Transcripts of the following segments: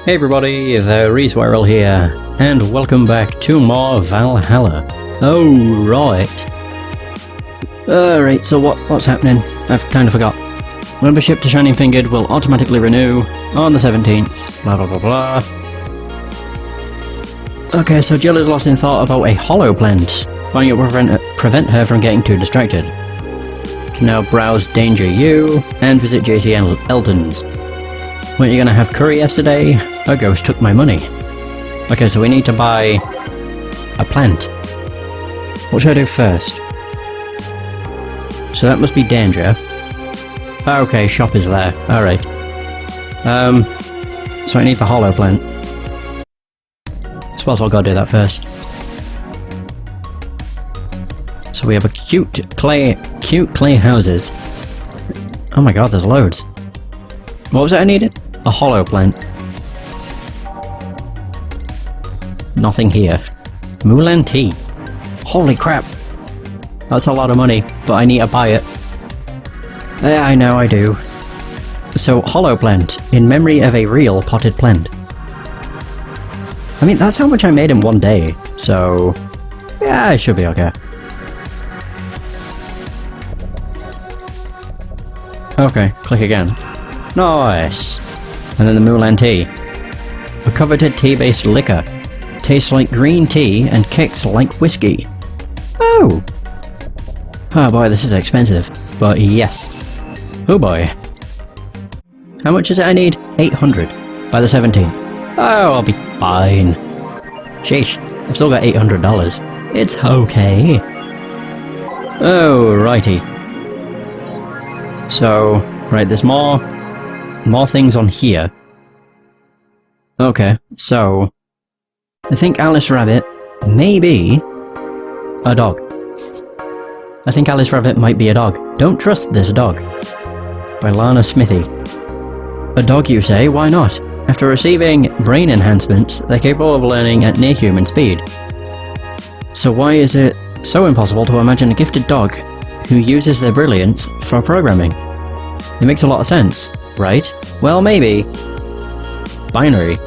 Hey everybody, the Ysbryd here, and welcome back to more Valhalla. Oh, right. Alright, so what's happening? I've kind of forgot. Membership to Shining Fingered will automatically renew on the 17th, blah blah blah blah. Okay, so Jill is lost in thought about a hollow plant, trying to prevent her from getting too distracted. Can now browse Danger U, and visit JC Eldon's. Weren't you gonna have curry yesterday? A ghost took my money. Okay, so we need to buy a plant. What should I do first? So that must be Danger. Okay, shop is there. Alright. So I need the hollow plant. Suppose I'll go do that first. So we have a cute clay houses. Oh my god, there's loads. What was it I needed? A hollow plant. Nothing here. Mulan tea. Holy crap! That's a lot of money, but I need to buy it. Yeah, I know I do. So, hollow plant, in memory of a real potted plant. I mean, that's how much I made in one day, so... yeah, it should be okay. Okay, click again. Nice! And then the Mulan tea. A coveted tea-based liquor. Tastes like green tea and kicks like whiskey. Oh! Oh boy, this is expensive. But yes. Oh boy. How much is it I need? 800 by the 17th. Oh, I'll be fine. Sheesh, I've still got $800. It's okay. Oh, righty. So, right, there's more things on here. Okay, so... I think Alice Rabbit may be a dog. I think Alice Rabbit might be a dog. Don't trust this dog. By Lana Smithy. A dog, you say? Why not? After receiving brain enhancements, they're capable of learning at near human speed. So why is it so impossible to imagine a gifted dog who uses their brilliance for programming? It makes a lot of sense, right? Well, maybe. Binary.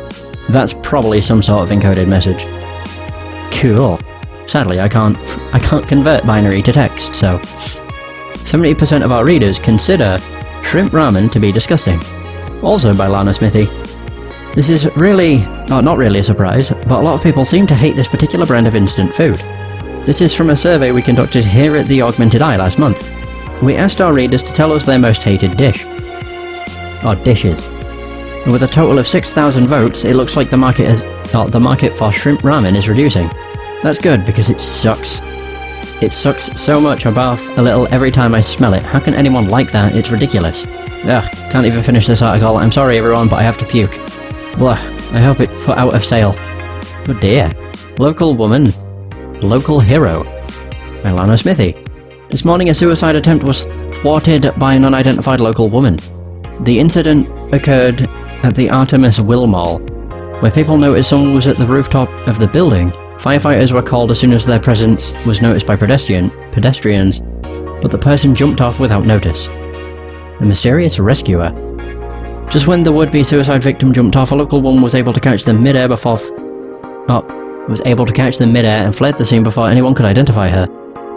That's probably some sort of encoded message. Cool. Sadly, I can't convert binary to text, so... 70% of our readers consider shrimp ramen to be disgusting. Also by Lana Smithy. This is really... not really a surprise, but a lot of people seem to hate this particular brand of instant food. This is from a survey we conducted here at the Augmented Eye last month. We asked our readers to tell us their most hated dish. Or dishes. And with a total of 6,000 votes, it looks like the market for shrimp ramen is reducing. That's good, because it sucks. It sucks so much, I barf a little every time I smell it. How can anyone like that? It's ridiculous. Ugh, can't even finish this article. I'm sorry everyone, but I have to puke. Blah, I hope it put out of sale. Oh dear. Local woman. Local hero. By Lana Smithy. This morning a suicide attempt was thwarted by an unidentified local woman. The incident occurred at the Artemis Will Mall, where people noticed someone was at the rooftop of the building. Firefighters were called as soon as their presence was noticed by pedestrians, but the person jumped off without notice. A mysterious rescuer. Just when the would-be suicide victim jumped off, a local woman was able to catch them midair and fled the scene before anyone could identify her.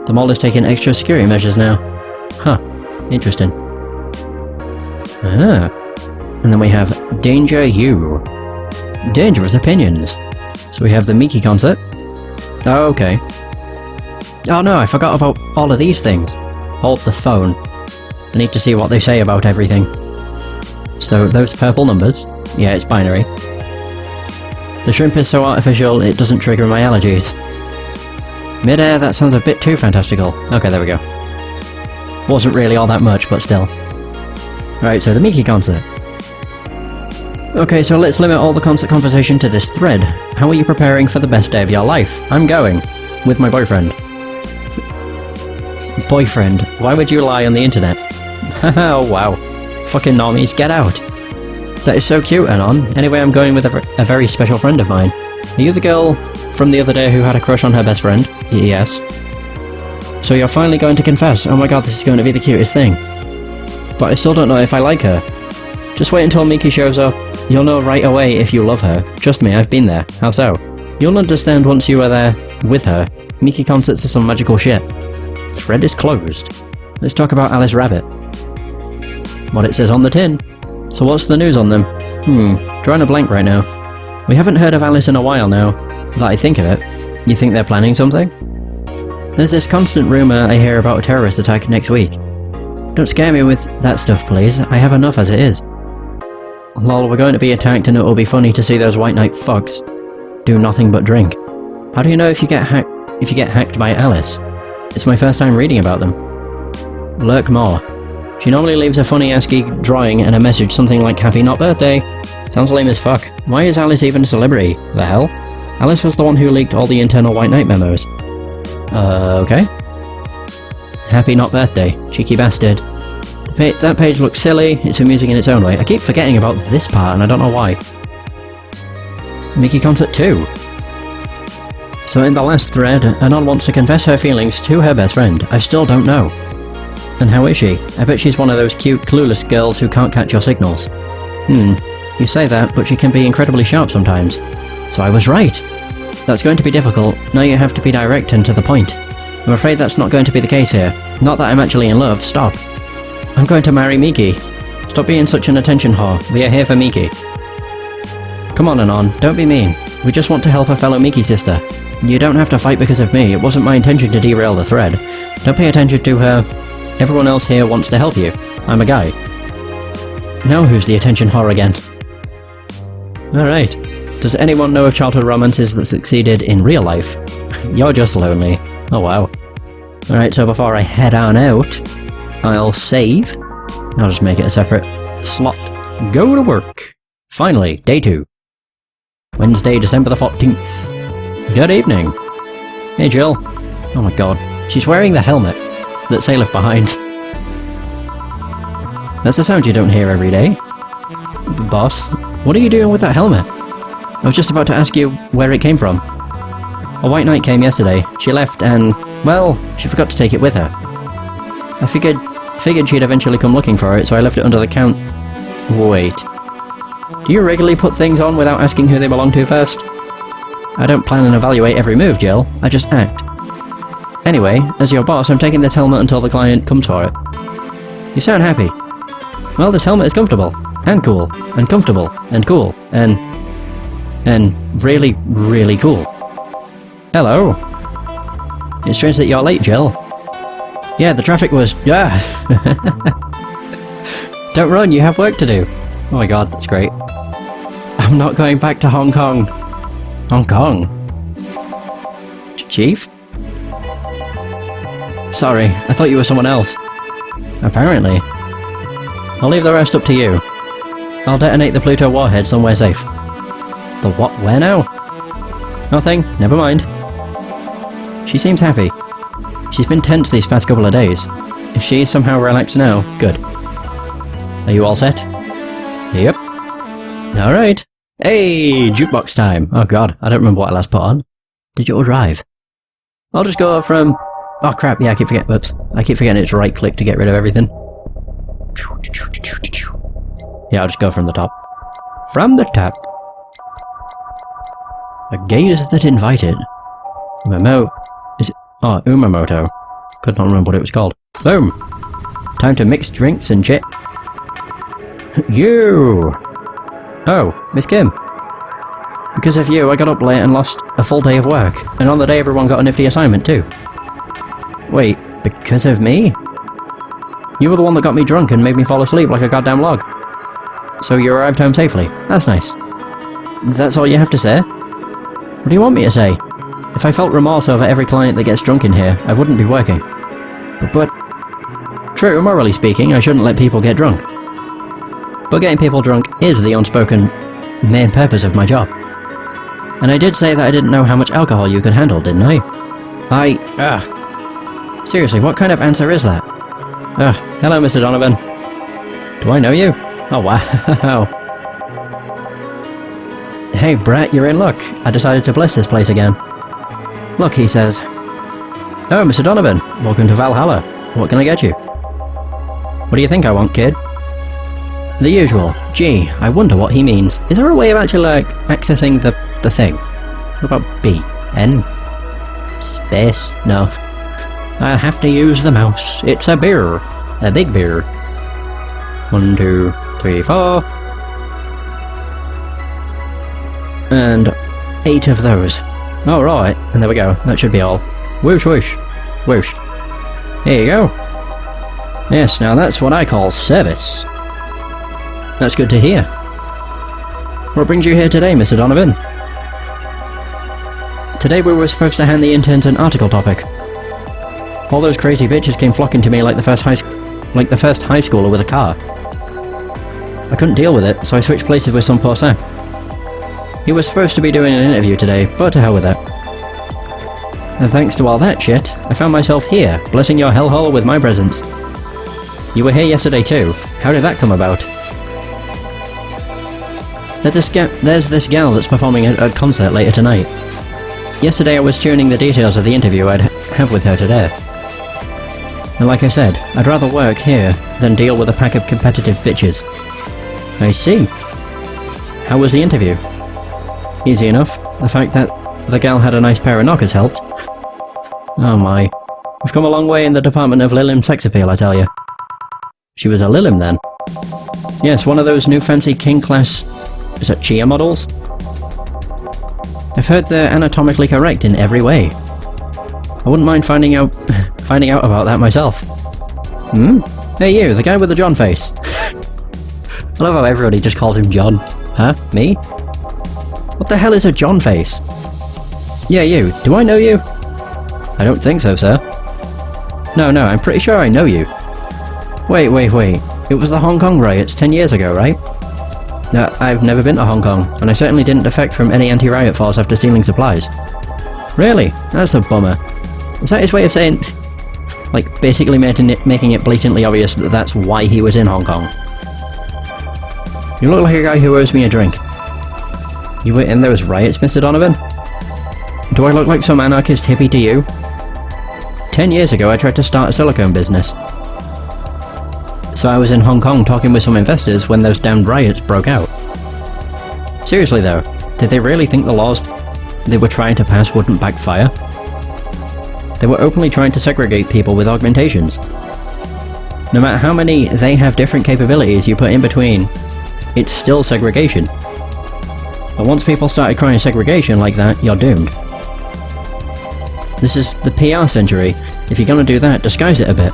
The mall is taking extra security measures now. Huh. Interesting. Ah. And then we have Danger U. Dangerous opinions. So we have the Miki concert. Oh, okay. Oh no, I forgot about all of these things. Hold the phone. I need to see what they say about everything. So those purple numbers. Yeah, it's binary. The shrimp is so artificial it doesn't trigger my allergies. Mid-air, that sounds a bit too fantastical. Okay, there we go. Wasn't really all that much, but still. Right, so the Miki concert. Okay, so let's limit all the concert conversation to this thread. How are you preparing for the best day of your life? I'm going. With my boyfriend. Boyfriend? Why would you lie on the internet? Oh wow. Fucking normies, get out. That is so cute, Anon. Anyway, I'm going with a very special friend of mine. Are you the girl from the other day who had a crush on her best friend? Yes. So you're finally going to confess. Oh my god, this is going to be the cutest thing. But I still don't know if I like her. Just wait until Miki shows up. You'll know right away if you love her. Trust me, I've been there. How so? You'll understand once you are there with her. Miki concerts are some magical shit. Thread is closed. Let's talk about Alice Rabbit. What it says on the tin. So what's the news on them? Drawing a blank right now. We haven't heard of Alice in a while now, that I think of it. You think they're planning something? There's this constant rumour I hear about a terrorist attack next week. Don't scare me with that stuff, please. I have enough as it is. Lol, we're going to be attacked and it will be funny to see those white knight fucks do nothing but drink. How do you know if you get hacked by Alice? It's my first time reading about them. Lurk more. She normally leaves a funny ASCII drawing and a message something like Happy Not Birthday. Sounds lame as fuck. Why is Alice even a celebrity? The hell? Alice was the one who leaked all the internal White Knight memos. Okay. Happy Not Birthday. Cheeky bastard. That page looks silly, it's amusing in its own way. I keep forgetting about this part and I don't know why. Miki Concert 2. So in the last thread, Anon wants to confess her feelings to her best friend. I still don't know. And how is she? I bet she's one of those cute, clueless girls who can't catch your signals. You say that, but she can be incredibly sharp sometimes. So I was right. That's going to be difficult. Now you have to be direct and to the point. I'm afraid that's not going to be the case here. Not that I'm actually in love, stop. I'm going to marry Miki. Stop being such an attention whore. We are here for Miki. Come on, Anon, don't be mean. We just want to help a fellow Miki sister. You don't have to fight because of me. It wasn't my intention to derail the thread. Don't pay attention to her. Everyone else here wants to help you. I'm a guy. Now who's the attention whore again? Alright. Does anyone know of childhood romances that succeeded in real life? You're just lonely. Oh wow. Alright, so before I head on out, I'll save. I'll just make it a separate slot. Go to work. Finally, day 2. Wednesday, December the 14th. Good evening. Hey Jill. Oh my god. She's wearing the helmet that Say left behind. That's a sound you don't hear every day. Boss, what are you doing with that helmet? I was just about to ask you where it came from. A white knight came yesterday. She left and, well, she forgot to take it with her. I figured she'd eventually come looking for it, so I left it under the count. Wait. Do you regularly put things on without asking who they belong to first? I don't plan and evaluate every move, Jill. I just act. Anyway, as your boss, I'm taking this helmet until the client comes for it. You sound happy. Well, this helmet is comfortable. And cool. And comfortable. And cool. And really, really cool. Hello. It's strange that you're late, Jill. Yeah, the traffic was... yeah. Don't run, you have work to do. Oh my god, that's great. I'm not going back to Hong Kong. Hong Kong? Chief? Sorry, I thought you were someone else. Apparently. I'll leave the rest up to you. I'll detonate the Pluto warhead somewhere safe. The what? Where now? Nothing, never mind. She seems happy. She's been tense these past couple of days. If she's somehow relaxed now, good. Are you all set? Yep. Alright. Hey, jukebox time. Oh god, I don't remember what I last put on. Digital drive. I'll just go from... oh crap, yeah, I keep forgetting... whoops. I keep forgetting it's right click to get rid of everything. Yeah, I'll just go from the top. From the top. A gaze that invited. Is it... oh, Umamoto. Could not remember what it was called. Boom! Time to mix drinks and chit. You! Oh, Miss Kim. Because of you, I got up late and lost a full day of work. And on the day everyone got a nifty assignment too. Wait, because of me? You were the one that got me drunk and made me fall asleep like a goddamn log. So you arrived home safely. That's nice. That's all you have to say? What do you want me to say? If I felt remorse over every client that gets drunk in here, I wouldn't be working. But... true, morally speaking, I shouldn't let people get drunk. But getting people drunk is the unspoken main purpose of my job. And I did say that I didn't know how much alcohol you could handle, didn't I? Seriously, what kind of answer is that? Hello, Mr. Donovan. Do I know you? Oh, wow. Hey, Brett, you're in luck. I decided to bless this place again. Look, he says. Oh, Mr. Donovan, welcome to Valhalla. What can I get you? What do you think I want, kid? The usual. Gee, I wonder what he means. Is there a way of actually, like, accessing the thing? What about B? N? Space? No. I have to use the mouse. It's a beer. A big beer. 1, 2, 3, 4. And 8 of those. Alright, and there we go. That should be all. Whoosh, whoosh. Whoosh. Here you go. Yes, now that's what I call service. That's good to hear. What brings you here today, Mr. Donovan? Today we were supposed to hand the interns an article topic. All those crazy bitches came flocking to me like the first high schooler with a car. I couldn't deal with it, so I switched places with some poor sap. He was supposed to be doing an interview today, but to hell with it. And thanks to all that shit, I found myself here, blessing your hellhole with my presence. You were here yesterday too. How did that come about? There's this gal that's performing at a concert later tonight. Yesterday I was tuning the details of the interview I'd have with her today. And like I said, I'd rather work here than deal with a pack of competitive bitches. I see. How was the interview? Easy enough. The fact that the gal had a nice pair of knockers helped. Oh my. We've come a long way in the department of Lilim sex appeal, I tell you. She was a Lilim then? Yes, one of those new fancy king class... is that Chia models? I've heard they're anatomically correct in every way. I wouldn't mind finding out about that myself. Hmm? Hey you, the guy with the John face. I love how everybody just calls him John. Huh? Me? What the hell is a John face? Yeah, you. Do I know you? I don't think so, sir. No, I'm pretty sure I know you. Wait. It was the Hong Kong riots 10 years ago, right? No, I've never been to Hong Kong, and I certainly didn't defect from any anti-riot force after stealing supplies. Really? That's a bummer. Is that his way of saying... like, basically making it blatantly obvious that that's why he was in Hong Kong? You look like a guy who owes me a drink. You were in those riots, Mr. Donovan? Do I look like some anarchist hippie to you? 10 years ago I tried to start a silicone business. So I was in Hong Kong talking with some investors when those damned riots broke out. Seriously though, did they really think the laws they were trying to pass wouldn't backfire? They were openly trying to segregate people with augmentations. No matter how many they have different capabilities you put in between, it's still segregation. But once people started crying segregation like that, you're doomed. This is the PR century. If you're gonna do that, disguise it a bit.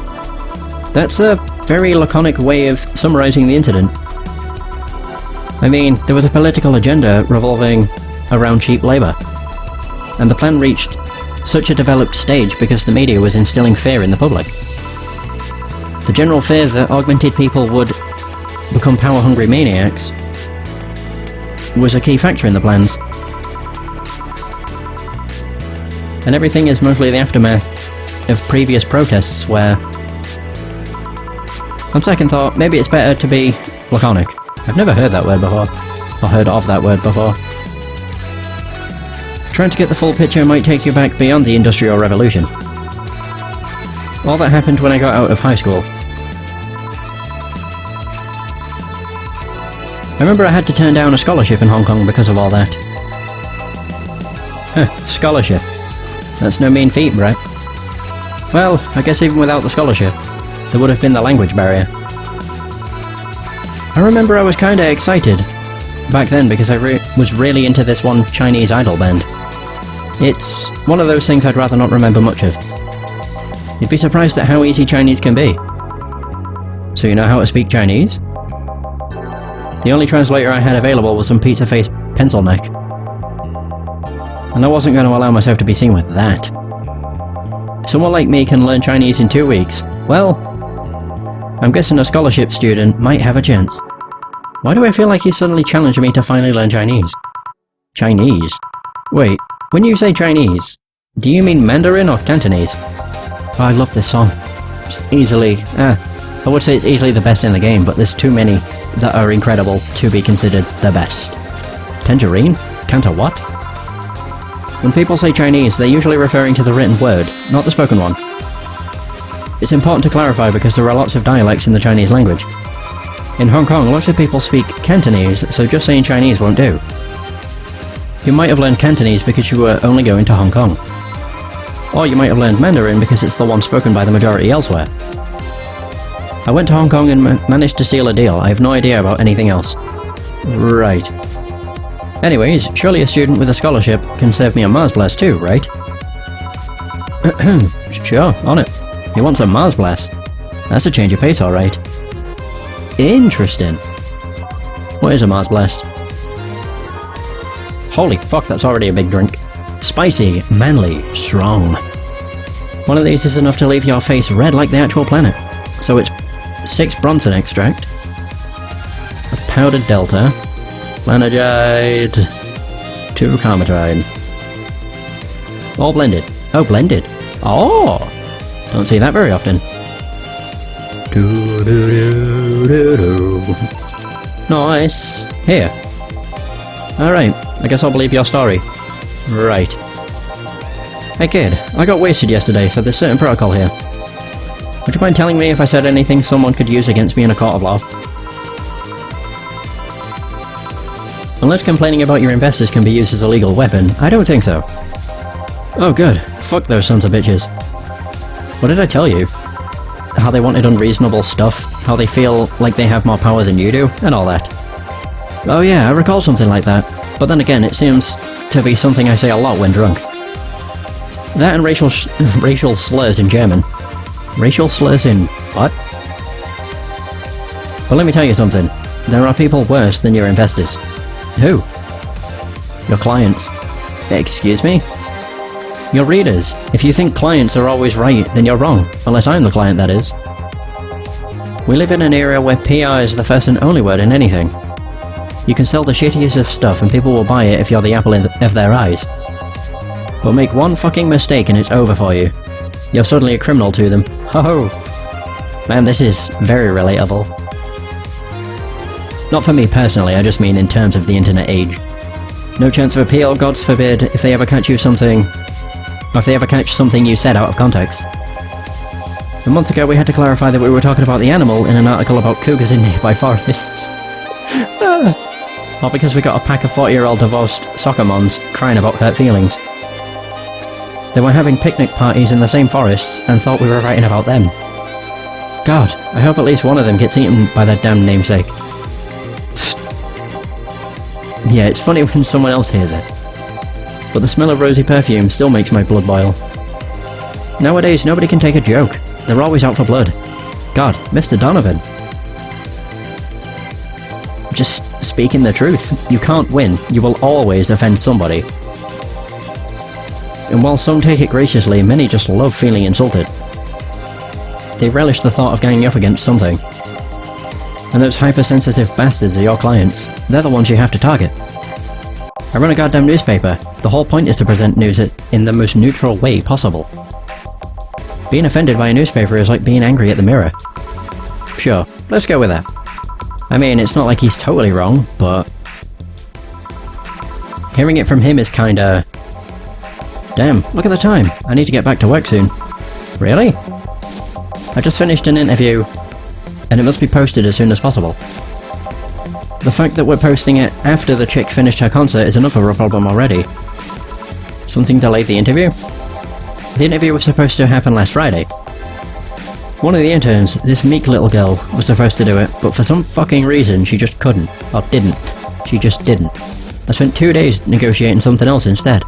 That's a very laconic way of summarizing the incident. I mean, there was a political agenda revolving around cheap labor. And the plan reached such a developed stage because the media was instilling fear in the public. The general fear that augmented people would become power-hungry maniacs was a key factor in the plans. And everything is mostly the aftermath of previous protests where... on second thought, maybe it's better to be laconic. I've never heard that word before. Or heard of that word before. Trying to get the full picture might take you back beyond the Industrial Revolution. All that happened when I got out of high school. I remember I had to turn down a scholarship in Hong Kong because of all that. Scholarship. That's no mean feat, Brett. Well, I guess even without the scholarship, there would have been the language barrier. I remember I was kinda excited back then because I was really into this one Chinese idol band. It's one of those things I'd rather not remember much of. You'd be surprised at how easy Chinese can be. So you know how to speak Chinese? The only translator I had available was some pizza-faced pencil neck. And I wasn't going to allow myself to be seen with that. Someone like me can learn Chinese in 2 weeks. Well, I'm guessing a scholarship student might have a chance. Why do I feel like he's suddenly challenging me to finally learn Chinese? Chinese? Wait, when you say Chinese, do you mean Mandarin or Cantonese? Oh, I love this song. It's easily... I would say it's easily the best in the game, but there's too many that are incredible to be considered the best. Tangerine? Canto what? When people say Chinese, they're usually referring to the written word, not the spoken one. It's important to clarify because there are lots of dialects in the Chinese language. In Hong Kong, lots of people speak Cantonese, so just saying Chinese won't do. You might have learned Cantonese because you were only going to Hong Kong. Or you might have learned Mandarin because it's the one spoken by the majority elsewhere. I went to Hong Kong and managed to seal a deal. I have no idea about anything else. Right. Anyways, surely a student with a scholarship can serve me a Mars Blast too, right? Sure, on it. He wants a Mars Blast. That's a change of pace, alright. Interesting. What is a Mars Blast? Holy fuck, that's already a big drink. Spicy, manly, strong. One of these is enough to leave your face red like the actual planet. So it's 6 Bronson extract, a powdered Delta, Lanagide, 2 Carmatide. All blended. Oh, blended. Oh! Don't see that very often. Nice. Here. Alright, I guess I'll believe your story. Right. Hey kid, I got wasted yesterday, so there's certain protocol here. Would you mind telling me if I said anything someone could use against me in a court of law? Unless complaining about your investors can be used as a legal weapon, I don't think so. Oh good, fuck those sons of bitches. What did I tell you? How they wanted unreasonable stuff, how they feel like they have more power than you do, and all that. Oh yeah, I recall something like that, but then again it seems to be something I say a lot when drunk. That and racial slurs in German. Racial slurs in what? Well, let me tell you something. There are people worse than your investors. Who? Your clients. Excuse me? Your readers. If you think clients are always right, then you're wrong. Unless I'm the client, that is. We live in an era where PR is the first and only word in anything. You can sell the shittiest of stuff and people will buy it if you're the apple of their eyes. But make one fucking mistake and it's over for you. You're suddenly a criminal to them. Ho ho! Man, this is very relatable. Not for me personally, I just mean in terms of the internet age. No chance of appeal, gods forbid, if they ever catch you something... or if they ever catch something you said out of context. A month ago we had to clarify that we were talking about the animal in an article about cougars in nearby forests. All because we got a pack of 40-year-old divorced soccer moms crying about hurt feelings. They were having picnic parties in the same forests and thought we were writing about them. God, I hope at least one of them gets eaten by their damn namesake. Yeah, it's funny when someone else hears it. But the smell of rosy perfume still makes my blood boil. Nowadays, nobody can take a joke. They're always out for blood. God, Mr. Donovan. Just speaking the truth. You can't win. You will always offend somebody. And while some take it graciously, many just love feeling insulted. They relish the thought of ganging up against something. And those hypersensitive bastards are your clients. They're the ones you have to target. I run a goddamn newspaper. The whole point is to present news in the most neutral way possible. Being offended by a newspaper is like being angry at the mirror. Sure, let's go with that. I mean, it's not like he's totally wrong, but... hearing it from him is kinda... Damn, look at the time. I need to get back to work soon. Really? I just finished an interview, and it must be posted as soon as possible. The fact that we're posting it after the chick finished her concert is enough of a problem already. Something delayed the interview? The interview was supposed to happen last Friday. One of the interns, this meek little girl, was supposed to do it, but for some fucking reason she just couldn't. Or didn't. She just didn't. I spent 2 days negotiating something else instead.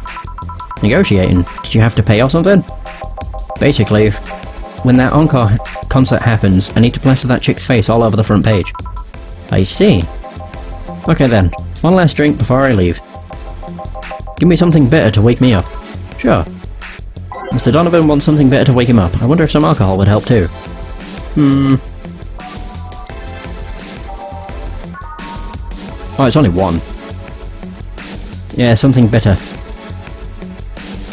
Negotiating? Did you have to pay or something? Basically, when that encore concert happens, I need to plaster that chick's face all over the front page. I see. Okay then, one last drink before I leave. Give me something bitter to wake me up. Sure. Mr. Donovan wants something bitter to wake him up. I wonder if some alcohol would help too. Oh, it's only one. Yeah, something bitter.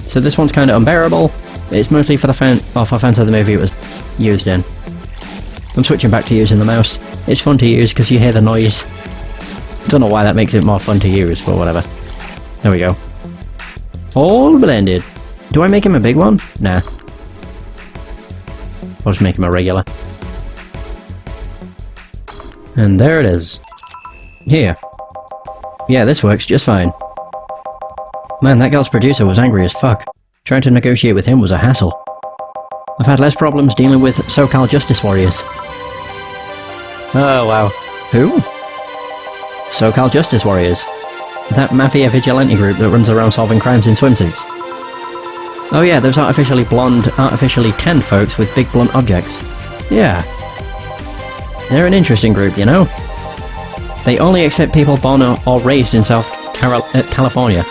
So this one's kind of unbearable. It's mostly for the fans of the movie it was used in. I'm switching back to using the mouse. It's fun to use because you hear the noise. Don't know why that makes it more fun to use, but whatever. There we go. All blended. Do I make him a big one? Nah. I'll just make him a regular. And there it is. Here. Yeah, this works just fine. Man, that girl's producer was angry as fuck. Trying to negotiate with him was a hassle. I've had less problems dealing with SoCal justice warriors. Oh, wow. Who? SoCal justice warriors. That mafia vigilante group that runs around solving crimes in swimsuits. Oh yeah, those artificially blonde, artificially tanned folks with big blunt objects. Yeah. They're an interesting group, you know? They only accept people born or raised in California.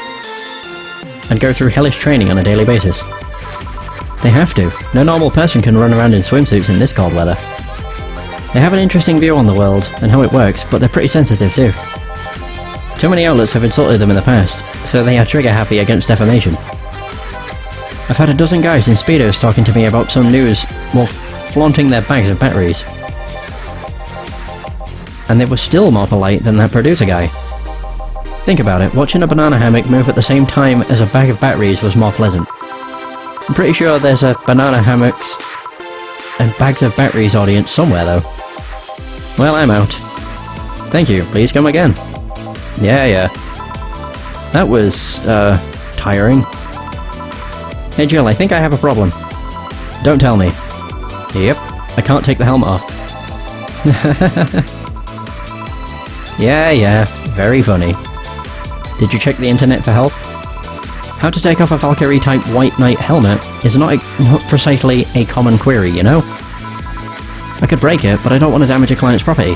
And go through hellish training on a daily basis. They have to. No normal person can run around in swimsuits in this cold weather. They have an interesting view on the world and how it works, but they're pretty sensitive too. Too many outlets have insulted them in the past, so they are trigger happy against defamation. I've had a dozen guys in Speedos talking to me about some news while flaunting their bags of batteries. And they were still more polite than that producer guy. Think about it, watching a banana hammock move at the same time as a bag of batteries was more pleasant. I'm pretty sure there's a banana hammocks and bags of batteries audience somewhere though. Well, I'm out. Thank you, please come again. Yeah. That was, tiring. Hey Jill, I think I have a problem. Don't tell me. Yep, I can't take the helmet off. Yeah, very funny. Did you check the internet for help? How to take off a Valkyrie-type White Knight helmet is not precisely a common query, you know? I could break it, but I don't want to damage a client's property.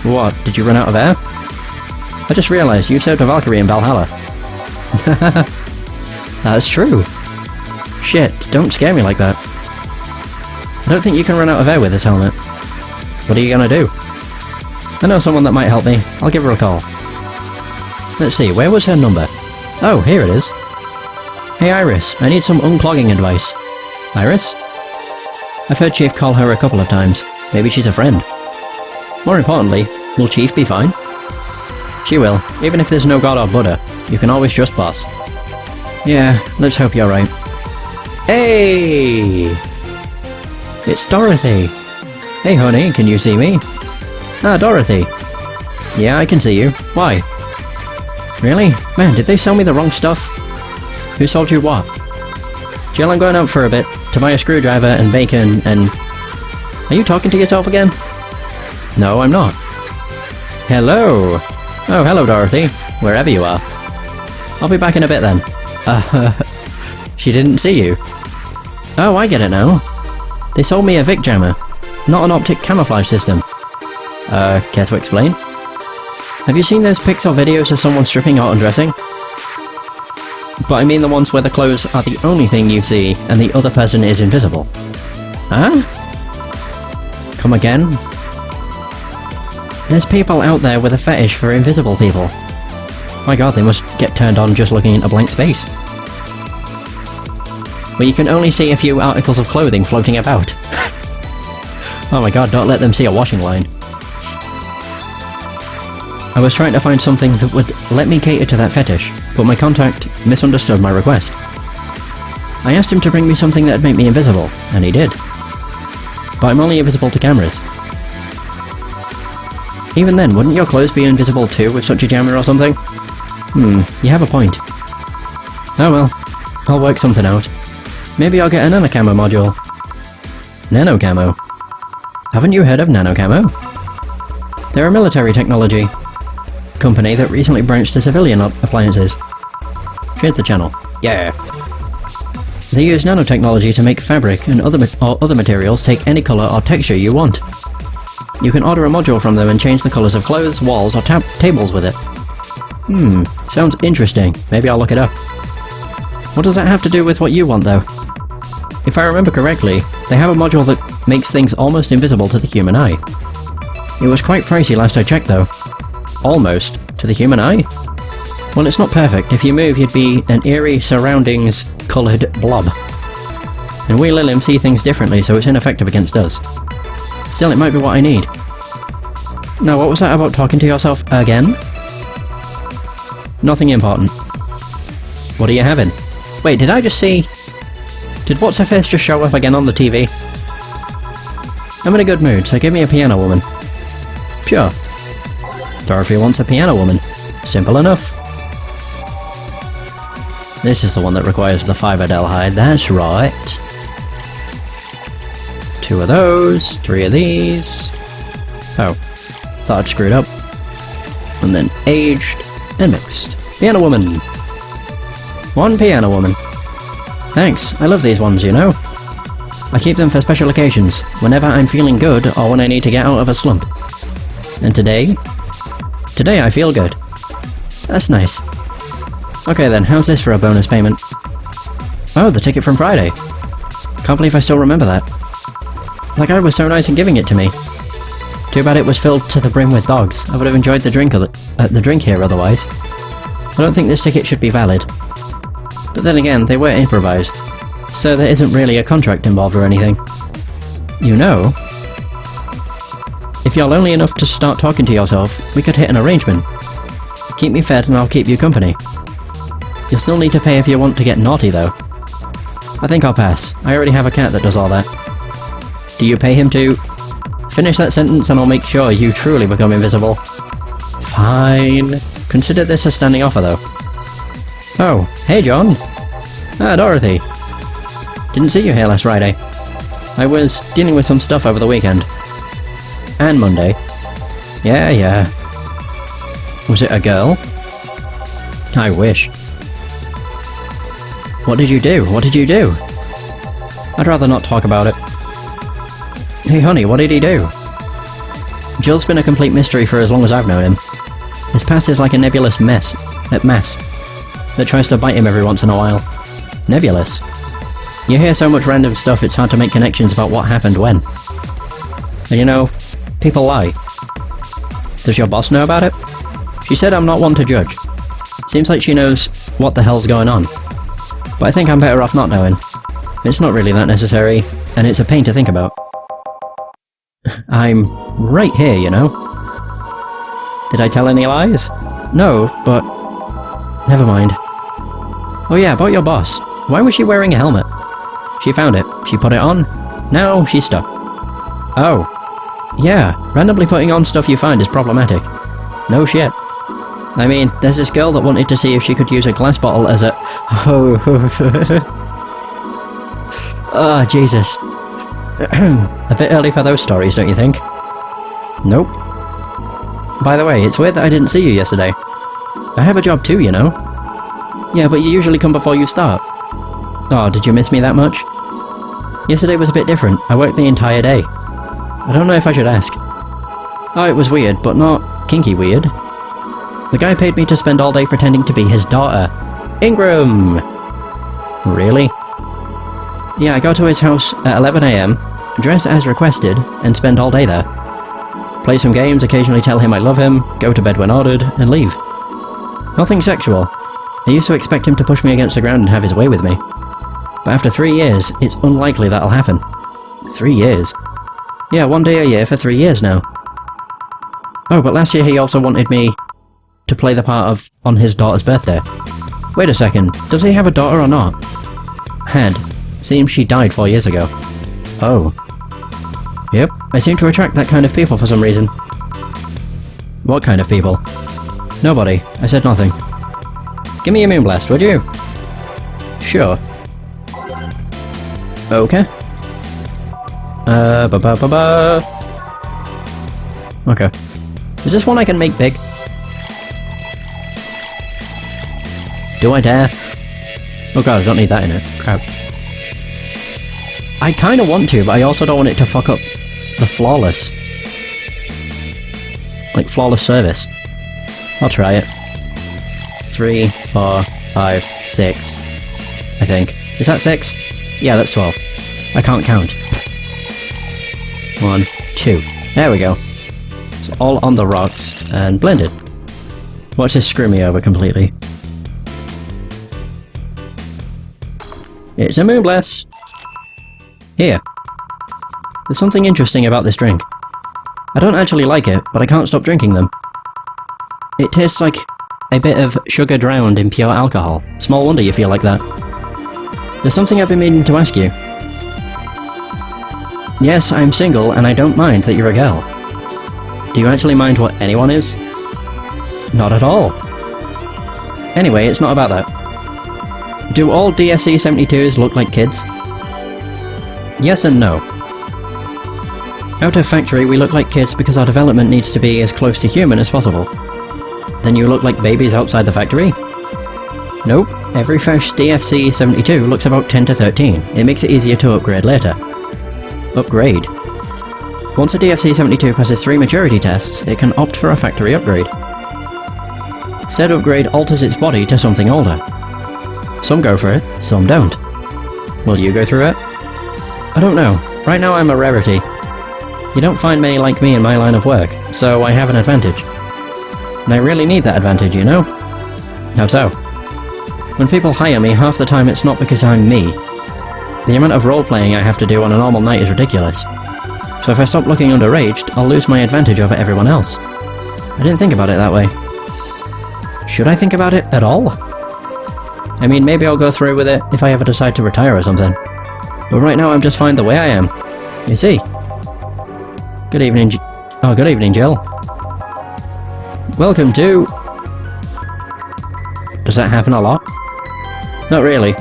What, did you run out of air? I just realised you served a Valkyrie in Valhalla. That's true. Shit, don't scare me like that. I don't think you can run out of air with this helmet. What are you gonna do? I know someone that might help me. I'll give her a call. Let's see, where was her number? Oh, here it is. Hey Iris, I need some unclogging advice. Iris? I've heard Chief call her a couple of times. Maybe she's a friend. More importantly, will Chief be fine? She will. Even if there's no God or Buddha, you can always trust Boss. Yeah, let's hope you're right. Hey! It's Dorothy! Hey honey, can you see me? Ah, Dorothy. Yeah, I can see you. Why? Really? Man, did they sell me the wrong stuff? Who sold you what? Jill, I'm going out for a bit, to buy a screwdriver and bacon and... Are you talking to yourself again? No, I'm not. Hello! Oh, hello Dorothy, wherever you are. I'll be back in a bit then. She didn't see you. Oh, I get it now. They sold me a Vic jammer, not an optic camouflage system. Care to explain? Have you seen those pics or videos of someone stripping or undressing? But I mean the ones where the clothes are the only thing you see and the other person is invisible. Huh? Come again? There's people out there with a fetish for invisible people. My god, they must get turned on just looking at a blank space. Where you can only see a few articles of clothing floating about. Oh my god, don't let them see a washing line. I was trying to find something that would let me cater to that fetish, but my contact misunderstood my request. I asked him to bring me something that'd make me invisible, and he did. But I'm only invisible to cameras. Even then, wouldn't your clothes be invisible too with such a jammer or something? You have a point. Oh well, I'll work something out. Maybe I'll get a nanocamo module. Nanocamo? Haven't you heard of nanocamo? They're a military technology company that recently branched to civilian appliances. Change the channel. Yeah. They use nanotechnology to make fabric and other materials take any colour or texture you want. You can order a module from them and change the colours of clothes, walls or tables with it. Sounds interesting. Maybe I'll look it up. What does that have to do with what you want though? If I remember correctly, they have a module that makes things almost invisible to the human eye. It was quite pricey last I checked though. Almost to the human eye? Well, it's not perfect. If you move, you'd be an eerie surroundings coloured blob. And we Lilim see things differently, so it's ineffective against us. Still, it might be what I need. Now, what was that about talking to yourself again? Nothing important. What are you having? Wait, did I just see... Did What's-Her-Face just show up again on the TV? I'm in a good mood, so give me a piano woman. Sure. Dorothy wants a piano woman. Simple enough. This is the one that requires the fiberdalhide, that's right. 2 of those, 3 of these. Oh, thought I'd screwed up. And then aged and mixed. Piano woman. 1 piano woman. Thanks, I love these ones, you know. I keep them for special occasions, whenever I'm feeling good or when I need to get out of a slump. And today? Today I feel good. That's nice. Okay then, how's this for a bonus payment? Oh, the ticket from Friday. Can't believe I still remember that. That guy was so nice in giving it to me. Too bad it was filled to the brim with dogs. I would have enjoyed the drink here otherwise. I don't think this ticket should be valid. But then again, they were improvised, so there isn't really a contract involved or anything. You know, if you're lonely enough to start talking to yourself, we could hit an arrangement. Keep me fed and I'll keep you company. You'll still need to pay if you want to get naughty though. I think I'll pass. I already have a cat that does all that. Do you pay him to... Finish that sentence and I'll make sure you truly become invisible. Fine. Consider this a standing offer though. Oh, hey John! Ah, Dorothy. Didn't see you here last Friday. I was dealing with some stuff over the weekend. And Monday. Yeah. Was it a girl? I wish. What did you do? What did you do? I'd rather not talk about it. Hey honey, what did he do? Jill's been a complete mystery for as long as I've known him. His past is like a nebulous mess that tries to bite him every once in a while. Nebulous? You hear so much random stuff it's hard to make connections about what happened when. And you know, people lie. Does your boss know about it? She said I'm not one to judge. Seems like she knows what the hell's going on. But I think I'm better off not knowing. It's not really that necessary, and it's a pain to think about. I'm right here, you know. Did I tell any lies? No, but... Never mind. Oh yeah, about your boss. Why was she wearing a helmet? She found it. She put it on. Now she's stuck. Oh. Yeah, randomly putting on stuff you find is problematic. No shit. I mean, there's this girl that wanted to see if she could use a glass bottle as a... Oh, Jesus. A bit early for those stories, don't you think? Nope. By the way, it's weird that I didn't see you yesterday. I have a job too, you know. Yeah, but you usually come before you start. Oh, did you miss me that much? Yesterday was a bit different. I worked the entire day. I don't know if I should ask. Oh, it was weird, but not kinky weird. The guy paid me to spend all day pretending to be his daughter. Ingram! Really? Yeah, I go to his house at 11 AM, dress as requested, and spend all day there. Play some games, occasionally tell him I love him, go to bed when ordered, and leave. Nothing sexual. I used to expect him to push me against the ground and have his way with me. But after 3 years, it's unlikely that'll happen. 3 years? Yeah, 1 day a year for 3 years now. Oh, but last year he also wanted me to play the part of on his daughter's birthday. Wait a second, does he have a daughter or not? Had. Seems she died 4 years ago. Oh. Yep, I seem to attract that kind of people for some reason. What kind of people? Nobody. I said nothing. Give me a moonblast, would you? Sure. Okay. Okay. Is this one I can make big? Do I dare? Oh god, I don't need that in it. Crap. I kinda want to, but I also don't want it to fuck up the flawless. Like, flawless service. I'll try it. 3, 4, 5, 6. I think. Is that 6? Yeah, that's 12. I can't count. 1, 2. There we go. It's all on the rocks and blended. Watch this screw me over completely. It's a moonblast! Here. There's something interesting about this drink. I don't actually like it, but I can't stop drinking them. It tastes like a bit of sugar drowned in pure alcohol. Small wonder you feel like that. There's something I've been meaning to ask you. Yes, I'm single and I don't mind that you're a girl. Do you actually mind what anyone is? Not at all. Anyway, it's not about that. Do all DFC 72s look like kids? Yes and no. Out of factory, we look like kids because our development needs to be as close to human as possible. Then you look like babies outside the factory? Nope. Every fresh DFC 72 looks about 10 to 13. It makes it easier to upgrade later. Upgrade. Once a DFC 72 passes 3 maturity tests, it can opt for a factory upgrade. Said upgrade alters its body to something older. Some go for it, some don't. Will you go through it? I don't know. Right now I'm a rarity. You don't find many like me in my line of work, so I have an advantage. And I really need that advantage, you know? How so? When people hire me, half the time it's not because I'm me. The amount of role-playing I have to do on a normal night is ridiculous. So if I stop looking underaged, I'll lose my advantage over everyone else. I didn't think about it that way. Should I think about it at all? I mean, maybe I'll go through with it if I ever decide to retire or something. But right now I'm just fine the way I am. You see? Good evening, good evening, Jill. Welcome to... Does that happen a lot? Not really.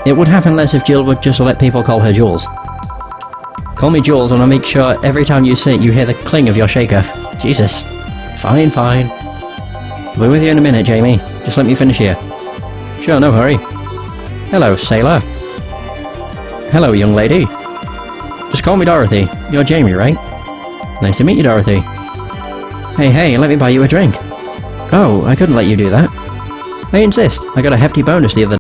It would happen less if Jill would just let people call her Jules. Call me Jules and I'll make sure every time you sit you hear the cling of your shaker. Jesus. Fine, fine. We're with you in a minute, Jamie. Just let me finish here. Sure, no hurry. Hello, sailor. Hello, young lady. Just call me Dorothy. You're Jamie, right? Nice to meet you, Dorothy. Hey, let me buy you a drink. Oh, I couldn't let you do that. I insist. I got a hefty bonus the other